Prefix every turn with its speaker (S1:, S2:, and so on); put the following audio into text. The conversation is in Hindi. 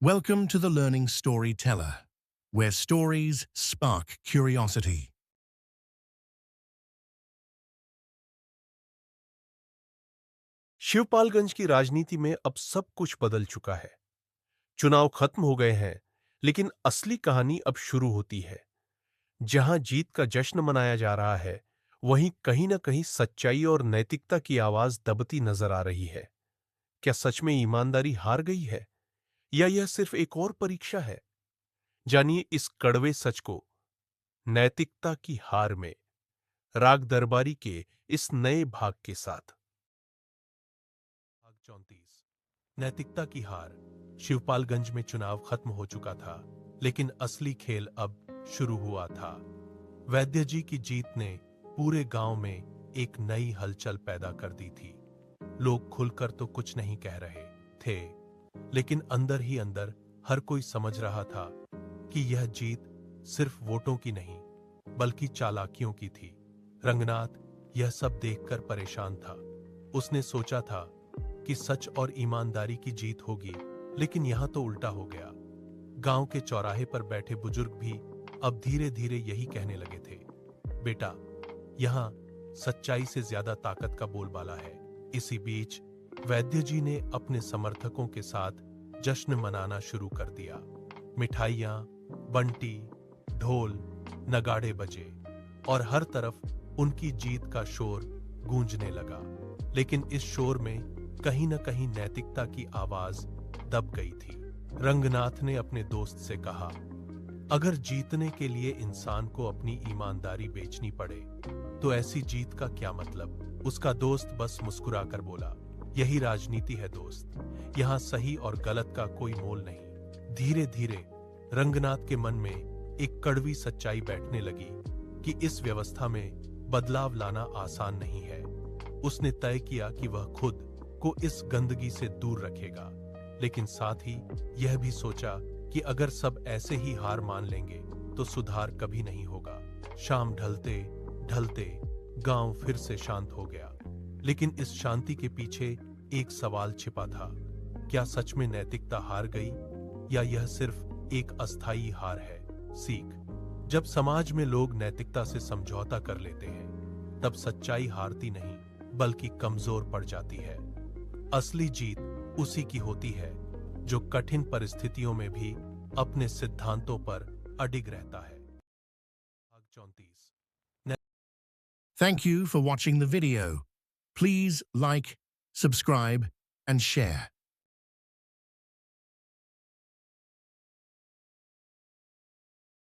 S1: Welcome to the Learning Storyteller, where stories spark curiosity.
S2: Shivpalganj की राजनीति में अब सब कुछ बदल चुका है। चुनाव खत्म हो गए हैं, लेकिन असली कहानी अब शुरू होती है। जहां जीत का जश्न मनाया जा रहा है, वहीं कहीं न कहीं सच्चाई और नैतिकता की आवाज दबती नजर आ रही है। क्या सच में ईमानदारी हार गई है, या यह सिर्फ एक और परीक्षा है? जानिए इस कड़वे सच को, नैतिकता की हार में, राग दरबारी के इस नए भाग के साथ। भाग 34, नैतिकता की हार। शिवपालगंज में चुनाव खत्म हो चुका था, लेकिन असली खेल अब शुरू हुआ था। वैद्य जी की जीत ने पूरे गांव में एक नई हलचल पैदा कर दी थी। लोग खुलकर तो कुछ नहीं कह रहे थे, लेकिन अंदर ही अंदर हर कोई समझ रहा था कि यह जीत सिर्फ वोटों की नहीं, बल्कि चालाकियों की थी। रंगनाथ यह सब देखकर परेशान था। उसने सोचा था कि सच और ईमानदारी की जीत होगी, लेकिन यहां तो उल्टा हो गया। गांव के चौराहे पर बैठे बुजुर्ग भी अब धीरे धीरे यही कहने लगे थे, बेटा, यहां सच्चाई से ज्यादा ताकत का बोलबाला है। इसी बीच वैद्य जी ने अपने समर्थकों के साथ जश्न मनाना शुरू कर दिया। मिठाइयां, बंटी, ढोल, नगाड़े बजे और हर तरफ उनकी जीत का शोर गूंजने लगा। लेकिन इस शोर में कहीं न कहीं नैतिकता की आवाज दब गई थी। रंगनाथ ने अपने दोस्त से कहा, अगर जीतने के लिए इंसान को अपनी ईमानदारी बेचनी पड़े, तो ऐसी जीत का क्या मतलब? उसका दोस्त बस मुस्कुराकर बोला, यही राजनीति है दोस्त, यहां सही और गलत का कोई मोल नहीं। धीरे धीरे रंगनाथ के मन में एक कड़वी सच्चाई बैठने लगी कि इस व्यवस्था में बदलाव लाना आसान नहीं है। उसने तय किया कि वह खुद को इस गंदगी से दूर रखेगा, लेकिन साथ ही यह भी सोचा कि अगर सब ऐसे ही हार मान लेंगे तो सुधार कभी नहीं होगा। शाम ढलते ढलते गांव फिर से शांत हो गया, लेकिन इस शांति के पीछे एक सवाल छिपा था। क्या सच में नैतिकता हार गई, या यह सिर्फ एक अस्थायी हार है? सीख, जब समाज में लोग नैतिकता से समझौता कर लेते हैं, तब सच्चाई हारती नहीं, बल्कि कमजोर पड़ जाती है। असली जीत उसी की होती है जो कठिन परिस्थितियों में भी अपने सिद्धांतों पर अडिग रहता है। भाग 34।
S1: Thank you for watching the video. Please like, subscribe, and share.